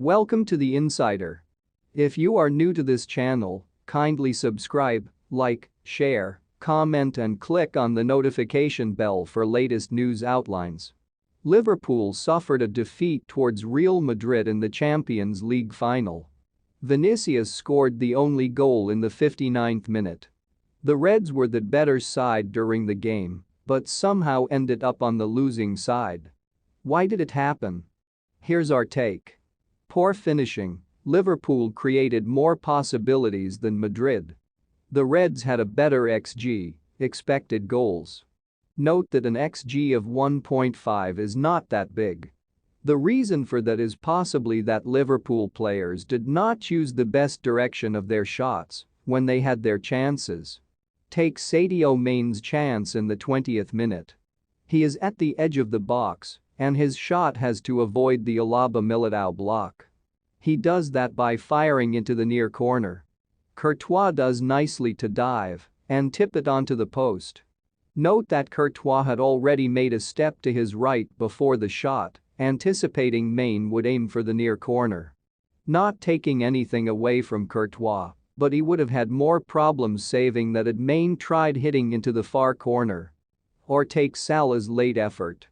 Welcome to The Insider. If you are new to this channel, kindly subscribe, like, share, comment and click on the notification bell for latest news outlines. Liverpool suffered a defeat towards Real Madrid in the Champions League final. Vinicius scored the only goal in the 59th minute. The Reds were the better side during the game, but somehow ended up on the losing side. Why did it happen? Here's our take. Poor finishing. Liverpool created more possibilities than Madrid. The Reds had a better XG, expected goals. Note that an XG of 1.5 is not that big. The reason for that is possibly that Liverpool players did not choose the best direction of their shots when they had their chances. Take Sadio Mane's chance in the 20th minute. He is at the edge of the box, and his shot has to avoid the Alaba-Militao block. He does that by firing into the near corner. Courtois does nicely to dive and tip it onto the post. Note that Courtois had already made a step to his right before the shot, anticipating Mane would aim for the near corner. Not taking anything away from Courtois, but he would have had more problems saving that had Mane tried hitting into the far corner. Or take Salah's late effort.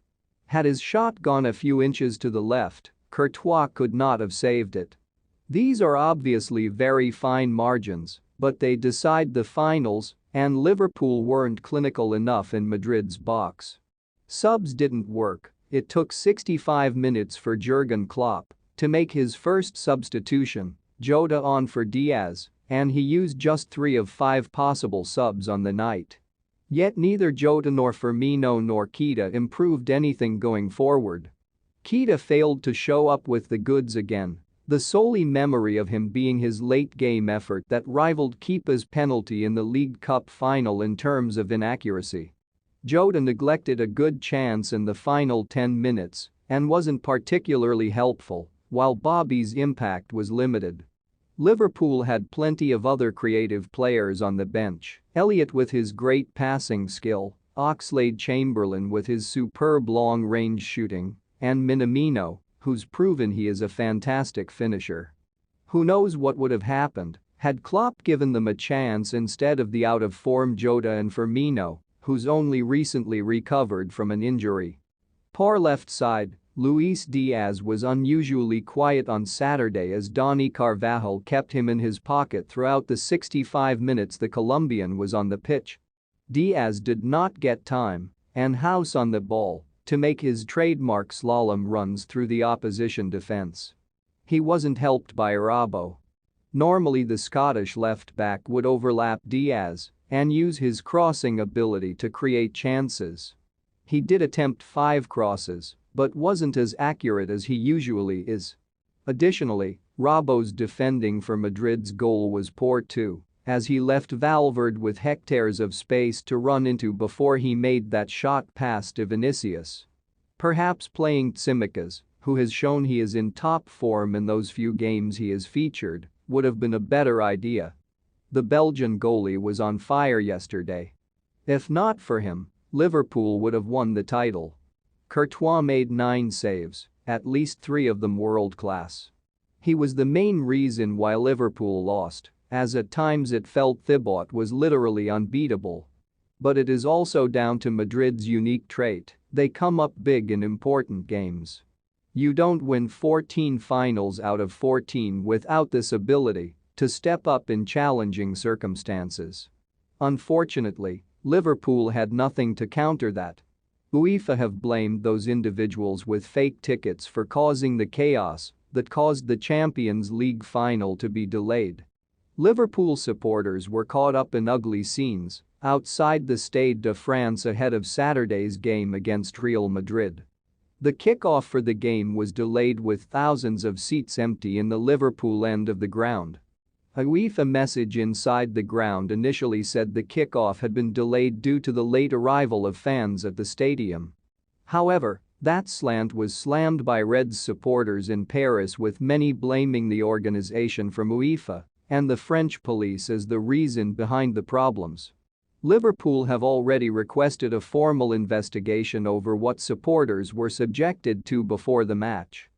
Had his shot gone a few inches to the left, Courtois could not have saved it. These are obviously very fine margins, but they decide the finals, and Liverpool weren't clinical enough in Madrid's box. Subs didn't work. It took 65 minutes for Jurgen Klopp to make his first substitution, Jota on for Diaz, and he used just 3 of 5 possible subs on the night. Yet neither Jota nor Firmino nor Keita improved anything going forward. Keita failed to show up with the goods again, the solely memory of him being his late-game effort that rivaled Kepa's penalty in the League Cup final in terms of inaccuracy. Jota neglected a good chance in the final 10 minutes and wasn't particularly helpful, while Bobby's impact was limited. Liverpool had plenty of other creative players on the bench, Elliott with his great passing skill, Oxlade-Chamberlain with his superb long-range shooting, and Minamino, who's proven he is a fantastic finisher. Who knows what would have happened had Klopp given them a chance instead of the out-of-form Jota and Firmino, who's only recently recovered from an injury. Poor left side. Luis Diaz was unusually quiet on Saturday as Dani Carvajal kept him in his pocket throughout the 65 minutes the Colombian was on the pitch. Diaz did not get time and house on the ball to make his trademark slalom runs through the opposition defense. He wasn't helped by Araujo. Normally the Scottish left-back would overlap Diaz and use his crossing ability to create chances. He did attempt 5 crosses, but wasn't as accurate as he usually is. Additionally, Robbo's defending for Madrid's goal was poor too, as he left Valverde with hectares of space to run into before he made that shot pass to Vinicius. Perhaps playing Tsimikas, who has shown he is in top form in those few games he has featured, would have been a better idea. The Belgian goalie was on fire yesterday. If not for him, Liverpool would have won the title. Courtois made 9 saves, at least 3 of them world-class. He was the main reason why Liverpool lost, as at times it felt Thibaut was literally unbeatable. But it is also down to Madrid's unique trait: they come up big in important games. You don't win 14 finals out of 14 without this ability to step up in challenging circumstances. Unfortunately, Liverpool had nothing to counter that. UEFA have blamed those individuals with fake tickets for causing the chaos that caused the Champions League final to be delayed. Liverpool supporters were caught up in ugly scenes outside the Stade de France ahead of Saturday's game against Real Madrid. The kickoff for the game was delayed with thousands of seats empty in the Liverpool end of the ground. A UEFA message inside the ground initially said the kickoff had been delayed due to the late arrival of fans at the stadium. However, that slant was slammed by Reds supporters in Paris, with many blaming the organization from UEFA and the French police as the reason behind the problems. Liverpool have already requested a formal investigation over what supporters were subjected to before the match.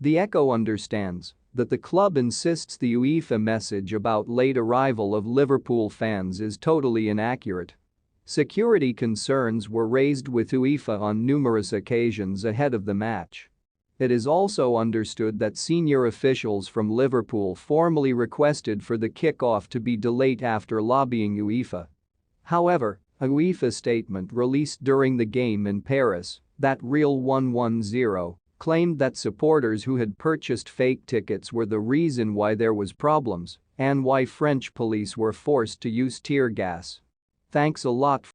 The Echo understands That the club insists the UEFA message about late arrival of Liverpool fans is totally inaccurate. Security concerns were raised with UEFA on numerous occasions ahead of the match. It is also understood that senior officials from Liverpool formally requested for the kick-off to be delayed after lobbying UEFA. However, a UEFA statement released during the game in Paris, that Real 110, claimed that supporters who had purchased fake tickets were the reason why there was problems and why French police were forced to use tear gas. Thanks a lot.